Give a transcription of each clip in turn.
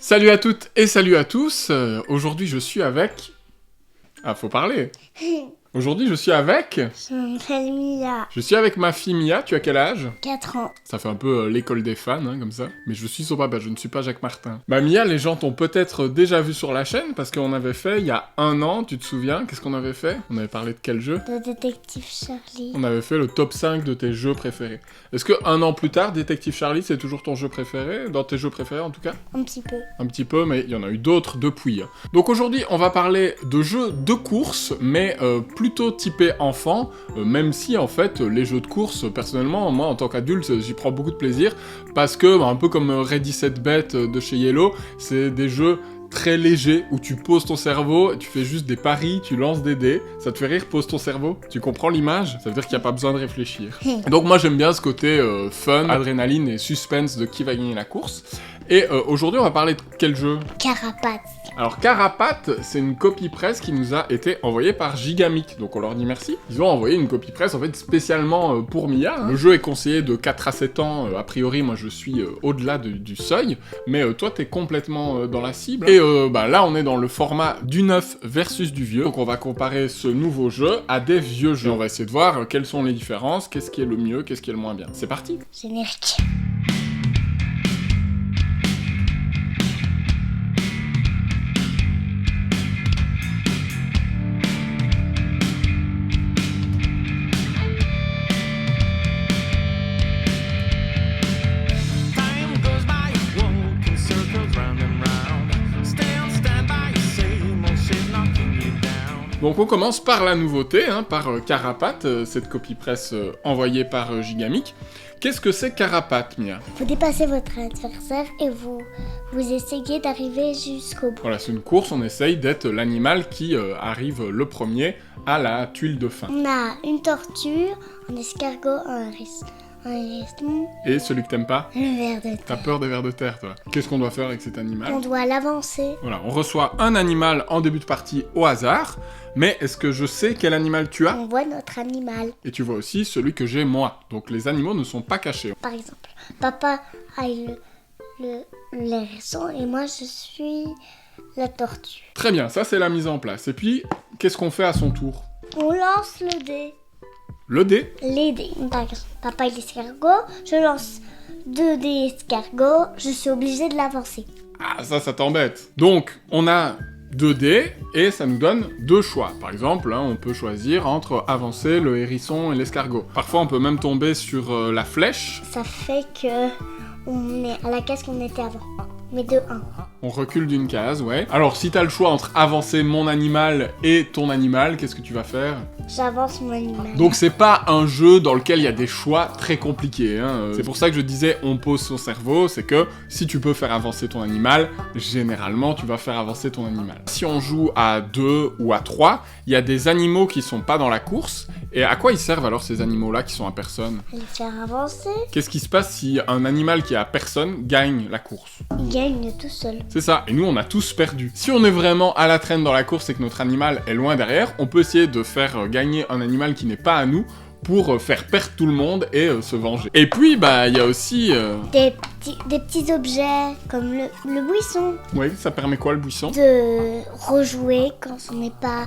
Salut à toutes et salut à tous. Aujourd'hui, je suis avec... Ah, faut parler. Aujourd'hui, je suis avec... Je m'appelle Mia, Je suis avec ma fille Mia. Tu as quel âge? 4 ans. Ça fait un peu l'école des fans, hein, comme ça. Mais je suis son papa, je ne suis pas Jacques Martin. Bah Mia, les gens t'ont peut-être déjà vu sur la chaîne, parce qu'on avait fait, il y a 1 an, tu te souviens? Qu'est-ce qu'on avait fait? On avait parlé de quel jeu? Le détective Charlie. On avait fait le top 5 de tes jeux préférés. Est-ce que 1 an plus tard, Détective Charlie, c'est toujours ton jeu préféré? Dans tes jeux préférés, en tout cas? Un petit peu. Un petit peu, mais il y en a eu d'autres depuis. Donc aujourd'hui, on va parler de jeux de course, mais plutôt typés enfants, même si en fait, les jeux de course, personnellement, moi en tant qu'adulte, j'y prends beaucoup de plaisir, parce que, un peu comme Ready Set Bet de chez Yellow, c'est des jeux très légers, où tu poses ton cerveau, tu fais juste des paris, tu lances des dés, ça te fait rire, pose ton cerveau, tu comprends l'image? Ça veut dire qu'il n'y a pas besoin de réfléchir. Donc moi j'aime bien ce côté fun, adrénaline et suspense de qui va gagner la course. Et aujourd'hui on va parler de quel jeu? Carapace. Alors Carapace, c'est une copie presse qui nous a été envoyée par Gigamic, donc on leur dit merci. Ils ont envoyé une copie presse en fait spécialement pour Mia. Le jeu est conseillé de 4 à 7 ans, a priori moi je suis au-delà du seuil, mais toi t'es complètement dans la cible. Et là on est dans le format du neuf versus du vieux, donc on va comparer ce nouveau jeu à des vieux jeux. On va essayer de voir quelles sont les différences, qu'est-ce qui est le mieux, qu'est-ce qui est le moins bien. C'est parti! Générique. Time goes by, walking circles round and round. Stay on standby, same old shit knocking you down. Donc on commence par la nouveauté, par Carapace, cette copie presse envoyée par Gigamic. Qu'est-ce que c'est Carapace, Mia? Vous dépassez votre adversaire et vous essayez d'arriver jusqu'au bout. Voilà, c'est une course, on essaye d'être l'animal qui arrive le premier à la tuile de fin. On a une tortue, un escargot, un hérisson, Et celui que t'aimes pas? le ver de T'as terre. peur des vers de terre, toi. Qu'est-ce qu'on doit faire avec cet animal? On doit l'avancer. Voilà, on reçoit un animal en début de partie au hasard, mais est-ce que je sais quel animal tu as? On voit notre animal. Et tu vois aussi celui que j'ai moi. Donc les animaux ne sont pas cachés. Par exemple, papa a l'hérisson et moi je suis la tortue. Très bien, ça c'est la mise en place. Et puis, qu'est-ce qu'on fait à son tour? On lance le dé. Le dé? Les dés. Par exemple, papa est l'escargot, je lance 2 dés escargots, je suis obligée de l'avancer. Ah, ça t'embête. Donc, on a 2 dés, et ça nous donne 2 choix. Par exemple, on peut choisir entre avancer le hérisson et l'escargot. Parfois, on peut même tomber sur la flèche. Ça fait que on est à la case qu'on était avant. Mais de 1. On recule d'une case, ouais. Alors, si t'as le choix entre avancer mon animal et ton animal, qu'est-ce que tu vas faire? J'avance mon animal. Donc c'est pas un jeu dans lequel il y a des choix très compliqués. C'est pour ça que je disais on pose son cerveau, c'est que si tu peux faire avancer ton animal, généralement tu vas faire avancer ton animal. Si on joue à 2 ou à 3, il y a des animaux qui sont pas dans la course, et à quoi ils servent alors ces animaux-là qui sont à personne? Les faire avancer. Qu'est-ce qui se passe si un animal qui est à personne gagne la course? Il gagne tout seul. C'est ça, et nous on a tous perdu. Si on est vraiment à la traîne dans la course et que notre animal est loin derrière, on peut essayer de faire gagner un animal qui n'est pas à nous pour faire perdre tout le monde et se venger. Et puis, il y a aussi... Des petits objets comme le buisson. Oui, ça permet quoi le buisson? De rejouer quand on n'est pas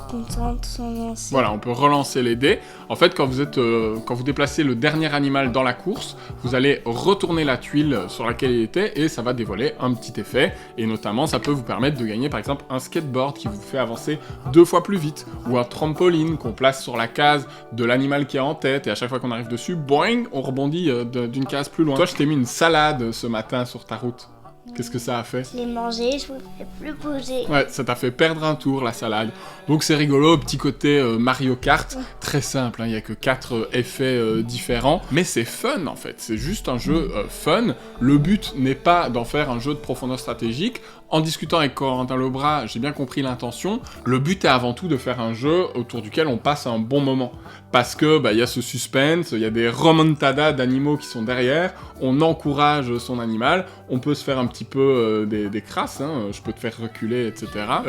content de son lancer. Voilà, on peut relancer les dés. En fait, quand vous déplacez le dernier animal dans la course, vous allez retourner la tuile sur laquelle il était et ça va dévoiler un petit effet. Et notamment, ça peut vous permettre de gagner par exemple un skateboard qui vous fait avancer 2 fois plus vite, ou un trampoline qu'on place sur la case de l'animal qui est en tête et à chaque fois qu'on arrive dessus, boing, on rebondit d'une case plus loin. Toi, je t'ai mis une salade ce matin sur ta route. Qu'est-ce que ça a fait? Je l'ai mangé, je ne pouvais plus bouger. Ouais, ça t'a fait perdre un tour, la salade. Donc c'est rigolo, petit côté Mario Kart, très simple, il y a que 4 effets différents, mais c'est fun en fait, c'est juste un jeu fun. Le but n'est pas d'en faire un jeu de profondeur stratégique. En discutant avec Corentin Lebras, j'ai bien compris l'intention. Le but est avant tout de faire un jeu autour duquel on passe un bon moment. Parce que y a ce suspense, il y a des remontadas d'animaux qui sont derrière, on encourage son animal, on peut se faire un petit peu des crasses, je peux te faire reculer, etc.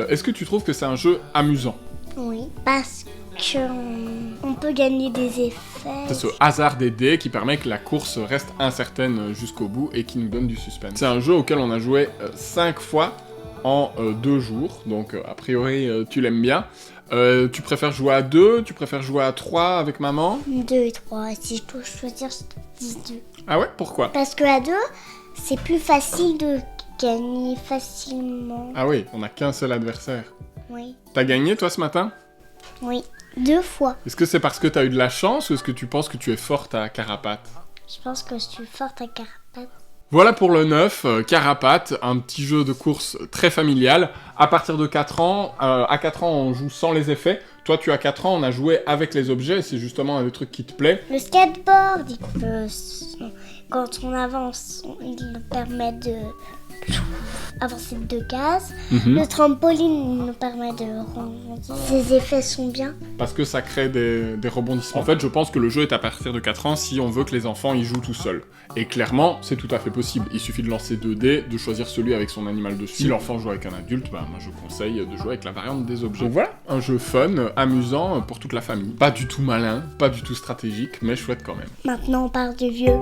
Est-ce que tu trouves que c'est un jeu amusant? Oui, parce qu'on peut gagner des effets. C'est ce hasard des dés qui permet que la course reste incertaine jusqu'au bout et qui nous donne du suspense. C'est un jeu auquel on a joué 5 fois en 2 jours, donc a priori tu l'aimes bien. Tu préfères jouer à 2, tu préfères jouer à 3 avec maman? 2 et 3, si je dois choisir, je dis 2. Ah ouais, pourquoi? Parce que à 2, c'est plus facile de gagner facilement. Ah oui, on n'a qu'un seul adversaire. Oui. T'as gagné toi ce matin? Oui, 2 fois. Est-ce que c'est parce que t'as eu de la chance ou est-ce que tu penses que tu es forte à Carapate? Je pense que je suis forte à Carapate. Voilà pour le 9, Carapate, un petit jeu de course très familial. À partir de 4 ans, à 4 ans on joue sans les effets. Toi tu as 4 ans, on a joué avec les objets et c'est justement un des trucs qui te plaît. Le skateboard, quand on avance, il nous permet de avancer de 2 cases. Le trampoline nous permet de rebondir. Ces effets sont bien. Parce que ça crée des rebondissements. En fait, je pense que le jeu est à partir de 4 ans si on veut que les enfants y jouent tout seuls. Et clairement, c'est tout à fait possible. Il suffit de lancer 2 dés, de choisir celui avec son animal dessus. Si l'enfant joue avec un adulte, bah, moi je conseille de jouer avec la variante des objets. Donc voilà, un jeu fun, amusant pour toute la famille. Pas du tout malin, pas du tout stratégique, mais chouette quand même. Maintenant, on parle du vieux.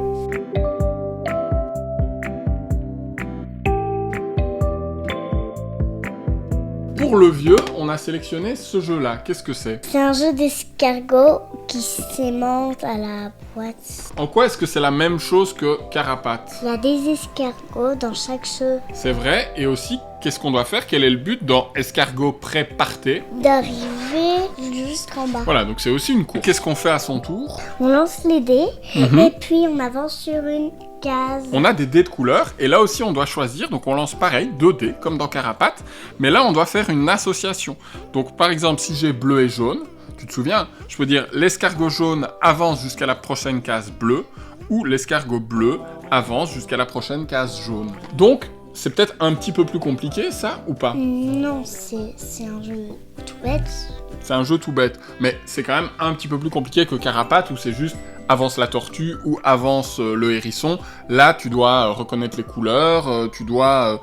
Pour le vieux, on a sélectionné ce jeu-là. Qu'est-ce que c'est? C'est un jeu d'escargot qui s'aimante à la boîte. En quoi est-ce que c'est la même chose que Carapate? Il y a des escargots dans chaque jeu. C'est vrai, et aussi, qu'est-ce qu'on doit faire? Quel est le but dans Escargot prêt partez? D'arriver jusqu'en bas. Voilà, donc c'est aussi une course. Qu'est-ce qu'on fait à son tour? On lance les dés et puis on avance sur une case. On a des dés de couleur, et là aussi on doit choisir, donc on lance pareil, 2 dés, comme dans Carapate, mais là on doit faire une association. Donc par exemple, si j'ai bleu et jaune, tu te souviens, je peux dire l'escargot jaune avance jusqu'à la prochaine case bleue, ou l'escargot bleu avance jusqu'à la prochaine case jaune. Donc, c'est peut-être un petit peu plus compliqué, ça, ou pas? Non, c'est un jeu tout bête. C'est un jeu tout bête, mais c'est quand même un petit peu plus compliqué que Carapate, où c'est juste avance la tortue ou avance le hérisson. Là, tu dois reconnaître les couleurs, tu dois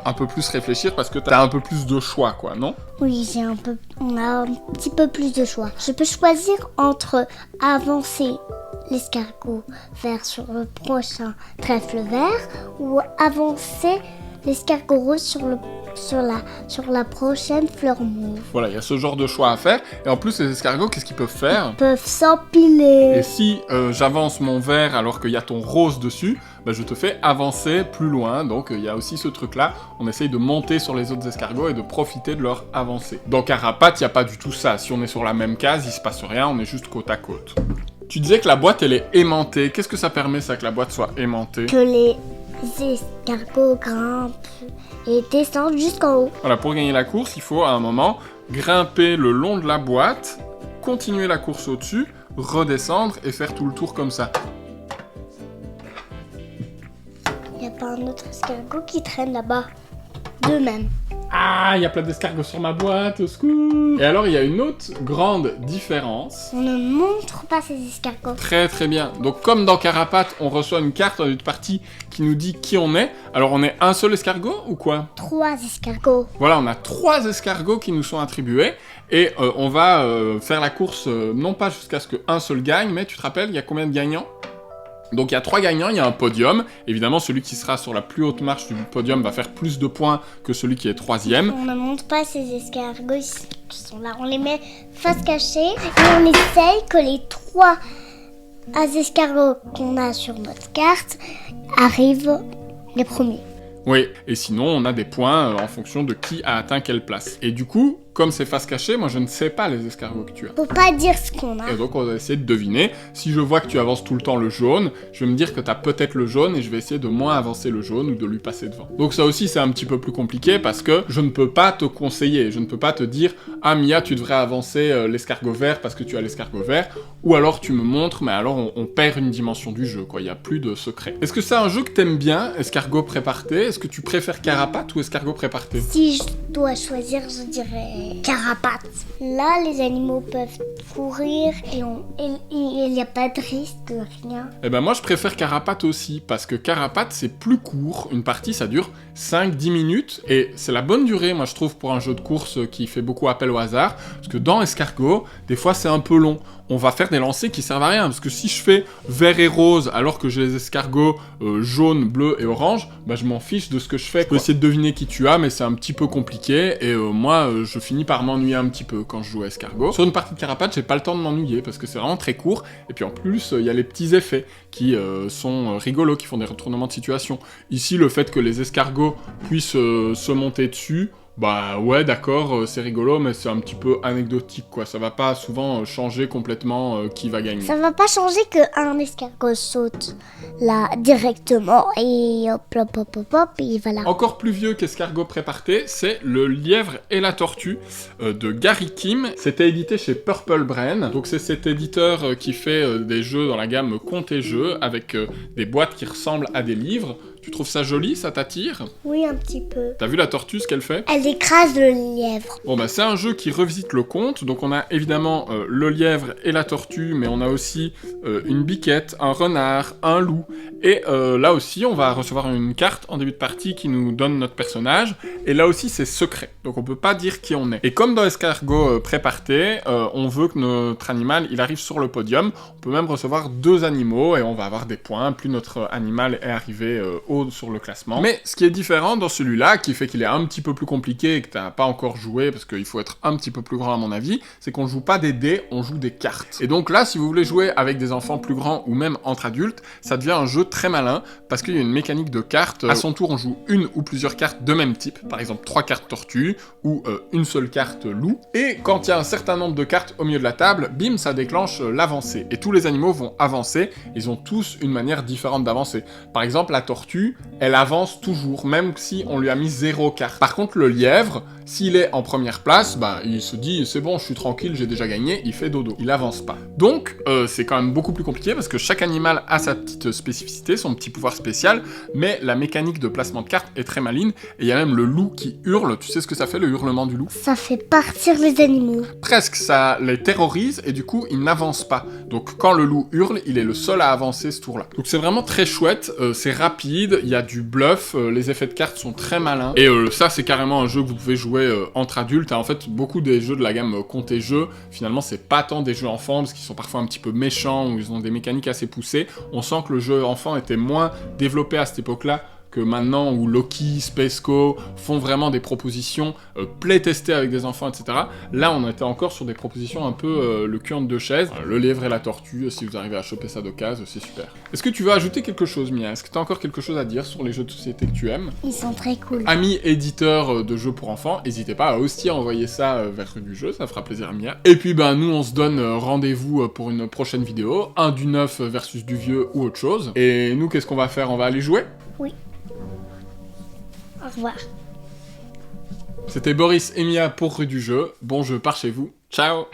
un peu plus réfléchir parce que t'as un peu plus de choix, quoi, non? Oui, on a un petit peu plus de choix. Je peux choisir entre avancer l'escargot vert sur le prochain trèfle vert ou avancer l'escargot rose sur la prochaine fleur mauve. Voilà, il y a ce genre de choix à faire. Et en plus, les escargots, qu'est-ce qu'ils peuvent faire? Ils peuvent s'empiler. Et si j'avance mon vert alors qu'il y a ton rose dessus, bah, je te fais avancer plus loin. Donc il y a aussi ce truc-là. On essaye de monter sur les autres escargots et de profiter de leur avancée. Dans Carapate, il n'y a pas du tout ça. Si on est sur la même case, il se passe rien, on est juste côte à côte. Tu disais que la boîte, elle est aimantée. Qu'est-ce que ça permet, ça, que la boîte soit aimantée? Que les escargots grimpent et descendent jusqu'en haut. Voilà, pour gagner la course, il faut à un moment grimper le long de la boîte, continuer la course au-dessus, redescendre et faire tout le tour comme ça. Il n'y a pas un autre escargot qui traîne là-bas. Deux même. Ah, il y a plein d'escargots sur ma boîte, au secours! Et alors, il y a une autre grande différence. On ne montre pas ces escargots. Très très bien. Donc comme dans Carapate, on reçoit une carte en une partie qui nous dit qui on est. Alors on est un seul escargot ou quoi? 3 escargots. Voilà, on a 3 escargots qui nous sont attribués. Et on va faire la course, non pas jusqu'à ce qu'un seul gagne, mais tu te rappelles, il y a combien de gagnants? Donc il y a 3 gagnants, il y a un podium. Évidemment, celui qui sera sur la plus haute marche du podium va faire plus de points que celui qui est 3e. On ne montre pas ces escargots qui sont là. On les met face cachée et on essaye que les 3 escargots qu'on a sur notre carte arrivent les premiers. Oui, et sinon on a des points en fonction de qui a atteint quelle place. Et du coup, comme c'est face cachée, moi je ne sais pas les escargots que tu as. Faut pas dire ce qu'on a. Et donc on va essayer de deviner. Si je vois que tu avances tout le temps le jaune, je vais me dire que t'as peut-être le jaune et je vais essayer de moins avancer le jaune ou de lui passer devant. Donc ça aussi c'est un petit peu plus compliqué parce que je ne peux pas te conseiller. Je ne peux pas te dire « Ah Mia, tu devrais avancer l'escargot vert parce que tu as l'escargot vert. » Ou alors tu me montres, mais alors on perd une dimension du jeu, quoi. Il n'y a plus de secret. Est-ce que c'est un jeu que t'aimes bien, escargot préparté? Est-ce que tu préfères Carapate ou escargot préparté? Si je dois choisir, je dirais Carapace. Là, les animaux peuvent courir et il n'y a pas de risque, rien. Eh ben moi je préfère Carapace aussi, parce que Carapace c'est plus court, une partie ça dure 5-10 minutes, et c'est la bonne durée moi je trouve pour un jeu de course qui fait beaucoup appel au hasard, parce que dans Escargot, des fois c'est un peu long. On va faire des lancers qui servent à rien, parce que si je fais vert et rose alors que j'ai les escargots jaune, bleu et orange, bah je m'en fiche de ce que je fais. Je peux essayer de deviner qui tu as, mais c'est un petit peu compliqué, et moi je finis par m'ennuyer un petit peu quand je joue à Escargot. Sur une partie de Carapace, j'ai pas le temps de m'ennuyer, parce que c'est vraiment très court, et puis en plus il y a les petits effets qui sont rigolos, qui font des retournements de situation. Ici, le fait que les escargots puissent se monter dessus, bah ouais d'accord, c'est rigolo, mais c'est un petit peu anecdotique quoi, ça va pas souvent changer complètement qui va gagner. Ça va pas changer qu'un escargot saute là directement et hop hop hop hop hop et voilà. Encore plus vieux qu'Escargot Préparté, c'est Le Lièvre et la Tortue de Gary Kim. C'était édité chez Purple Brain, donc c'est cet éditeur qui fait des jeux dans la gamme Contes et Jeux, avec des boîtes qui ressemblent à des livres. Tu trouves ça joli, ça t'attire? Oui, un petit peu. T'as vu la tortue, ce qu'elle fait? Elle écrase le lièvre. Bon bah c'est un jeu qui revisite le conte, donc on a évidemment le lièvre et la tortue, mais on a aussi une biquette, un renard, un loup, et là aussi on va recevoir une carte en début de partie qui nous donne notre personnage, et là aussi c'est secret, donc on peut pas dire qui on est. Et comme dans Escargot Préparté, on veut que notre animal il arrive sur le podium, on peut même recevoir 2 animaux, et on va avoir des points, plus notre animal est arrivé haut sur le classement. Mais ce qui est différent dans celui-là, qui fait qu'il est un petit peu plus compliqué et que t'as pas encore joué, parce qu'il faut être un petit peu plus grand à mon avis, c'est qu'on joue pas des dés, on joue des cartes. Et donc là, si vous voulez jouer avec des enfants plus grands ou même entre adultes, ça devient un jeu très malin, parce qu'il y a une mécanique de cartes. À son tour, on joue une ou plusieurs cartes de même type, par exemple 3 cartes tortue, ou une seule carte loup. Et quand il y a un certain nombre de cartes au milieu de la table, bim, ça déclenche l'avancée. Et tous les animaux vont avancer, ils ont tous une manière différente d'avancer. Par exemple, la tortue, elle avance toujours, même si on lui a mis 0 carte. Par contre, le lièvre, s'il est en première place, bah, il se dit, c'est bon, je suis tranquille, j'ai déjà gagné, il fait dodo. Il avance pas. Donc, c'est quand même beaucoup plus compliqué, parce que chaque animal a sa petite spécificité, son petit pouvoir spécial, mais la mécanique de placement de cartes est très maligne, et il y a même le loup qui hurle. Tu sais ce que ça fait, le hurlement du loup? Ça fait partir les animaux. Presque, ça les terrorise, et du coup, ils n'avancent pas. Donc, quand le loup hurle, il est le seul à avancer ce tour-là. Donc, c'est vraiment très chouette, c'est rapide, il y a du bluff, les effets de cartes sont très malins, et ça, c'est carrément un jeu que vous pouvez jouer entre adultes. En fait, beaucoup des jeux de la gamme Contes et Jeux, finalement, c'est pas tant des jeux enfants, parce qu'ils sont parfois un petit peu méchants, ou ils ont des mécaniques assez poussées. On sent que le jeu enfant était moins développé à cette époque-là, que maintenant où Loki, Spaceco font vraiment des propositions playtestées avec des enfants, etc. Là, on était encore sur des propositions un peu le cul entre deux chaises. Le lièvre et la tortue, si vous arrivez à choper ça d'occasion, c'est super. Est-ce que tu veux ajouter quelque chose, Mia? Est-ce que tu as encore quelque chose à dire sur les jeux de société que tu aimes? Ils sont très cool. Amis éditeurs de jeux pour enfants, n'hésitez pas à aussi envoyer ça vers Rue du Jeu, ça fera plaisir à Mia. Et puis ben nous on se donne rendez-vous pour une prochaine vidéo, un du neuf versus du vieux ou autre chose. Et nous qu'est-ce qu'on va faire? On va aller jouer? Oui. Au revoir. C'était Boris et Mia pour Rue du Jeu. Bon jeu par chez vous. Ciao!